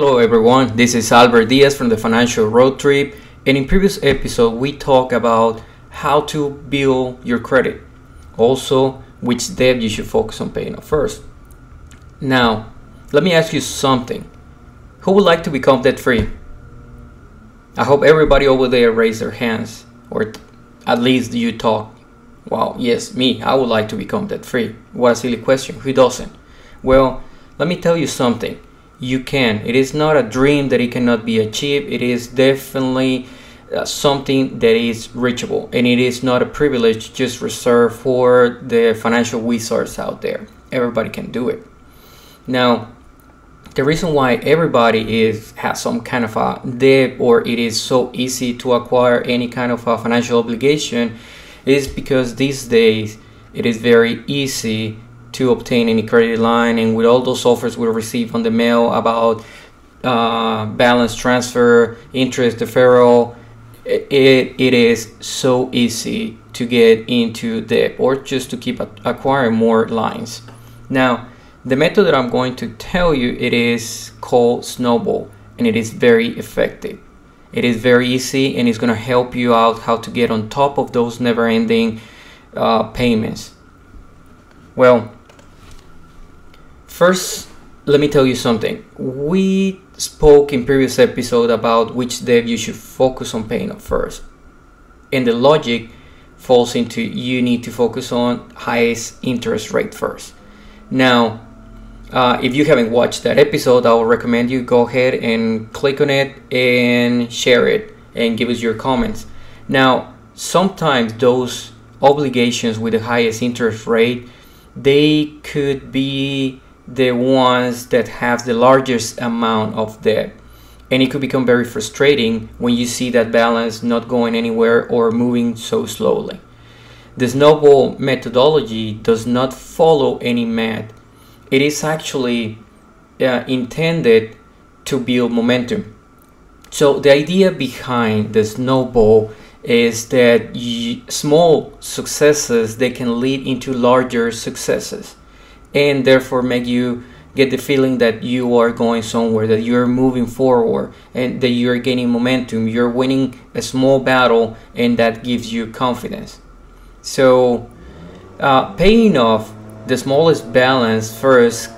Hello everyone, this is Albert Diaz from the Financial Road Trip, and in previous episode we talked about how to build your credit, also which debt you should focus on paying off first. Now, let me ask you something. Who would like to become debt free? I hope everybody over there raised their hands, or at least you talk. Wow, yes, me, I would like to become debt free. What a silly question, who doesn't? Well, let me tell you something. You can. It is not a dream that it cannot be achieved. It is definitely something that is reachable, and it is not a privilege just reserved for the financial wizards out there. Everybody can do it. Now, the reason why everybody has some kind of a debt, or it is so easy to acquire any kind of a financial obligation, is because these days it is very easy to obtain any credit line, and with all those offers we receive on the mail about balance transfer, interest deferral, it is so easy to get into debt or just to keep acquiring more lines. Now, the method that I'm going to tell you, it is called Snowball, and it is very effective. It is very easy, and it's going to help you out how to get on top of those never-ending payments. Well, first, let me tell you something. We spoke in previous episode about which debt you should focus on paying off first. And the logic falls into you need to focus on highest interest rate first. Now, if you haven't watched that episode, I would recommend you go ahead and click on it and share it and give us your comments. Now, sometimes those obligations with the highest interest rate, they could be the ones that have the largest amount of debt, and it could become very frustrating when you see that balance not going anywhere or moving so slowly. The Snowball methodology does not follow any math. It is actually intended to build momentum. So the idea behind the Snowball is that small successes, they can lead into larger successes, and therefore make you get the feeling that you are going somewhere, that you're moving forward, and that you're gaining momentum, you're winning a small battle, and that gives you confidence. So paying off the smallest balance first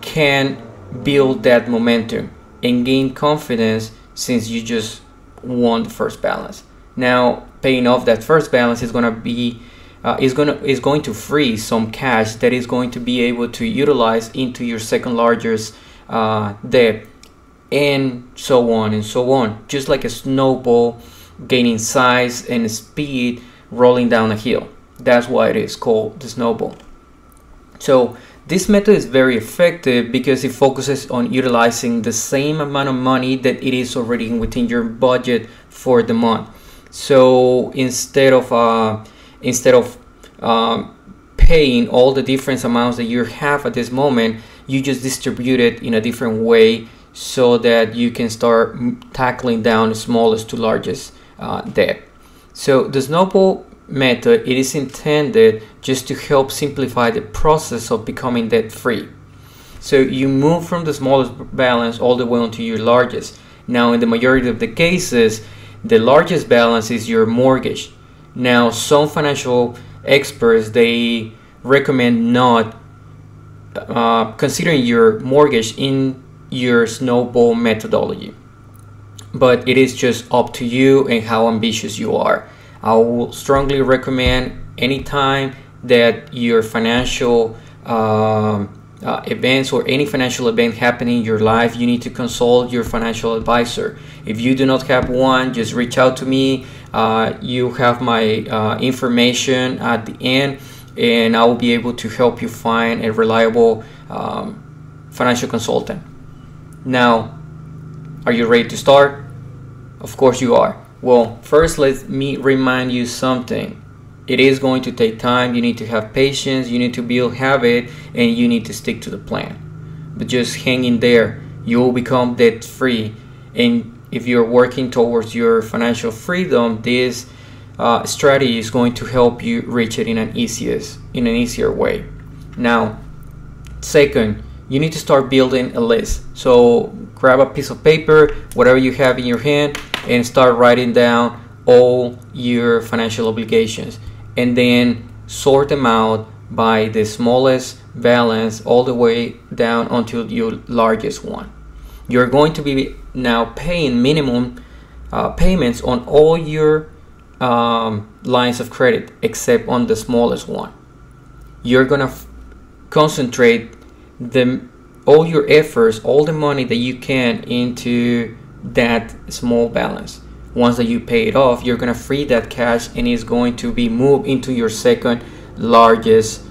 can build that momentum and gain confidence, since you just won the first balance. Now, paying off that first balance is going to free some cash that is going to be able to utilize into your second largest debt, and so on and so on, just like a snowball gaining size and speed rolling down a hill. That's why it is called the Snowball. So this method is very effective because it focuses on utilizing the same amount of money that it is already within your budget for the month. So instead of paying all the different amounts that you have at this moment, you just distribute it in a different way so that you can start tackling down the smallest to largest debt. So the Snowball method, it is intended just to help simplify the process of becoming debt free. So you move from the smallest balance all the way onto your largest. Now, in the majority of the cases, the largest balance is your mortgage. Now, some financial experts, they recommend not considering your mortgage in your Snowball methodology, but it is just up to you and how ambitious you are. I will strongly recommend anytime that your financial events or any financial event happening in your life, you need to consult your financial advisor. If you do not have one, just reach out to me. You have my information at the end, and I will be able to help you find a reliable financial consultant. Now, are you ready to start? Of course you are. Well, first let me remind you something. It is going to take time. You need to have patience, you need to build habit, and you need to stick to the plan. But just hang in there. You will become debt free, and if you're working towards your financial freedom, this strategy is going to help you reach it in an easier way. Now, second, you need to start building a list. So grab a piece of paper, whatever you have in your hand, and start writing down all your financial obligations, and then sort them out by the smallest balance all the way down until your largest one. You're going to be now paying minimum payments on all your lines of credit except on the smallest one. You're gonna concentrate all your efforts, all the money that you can into that small balance. Once that you pay it off, you're gonna free that cash and it's going to be moved into your second largest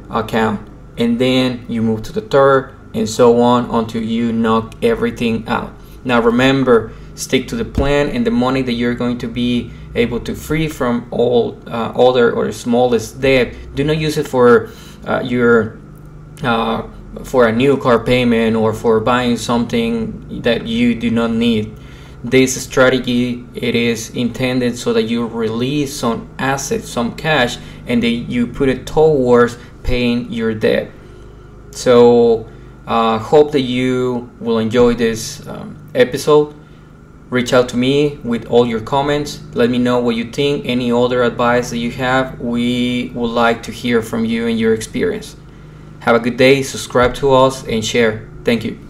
account, and then you move to the third, and so on until you knock everything out. Now remember, stick to the plan, and the money that you're going to be able to free from all other or smallest debt, do not use it for for a new car payment or for buying something that you do not need. This strategy, it is intended so that you release some assets, some cash, and then you put it towards paying your debt. So hope that you will enjoy this episode. Reach out to me with all your comments. Let me know what you think, any other advice that you have. We would like to hear from you and your experience. Have a good day, subscribe to us, and share. Thank you.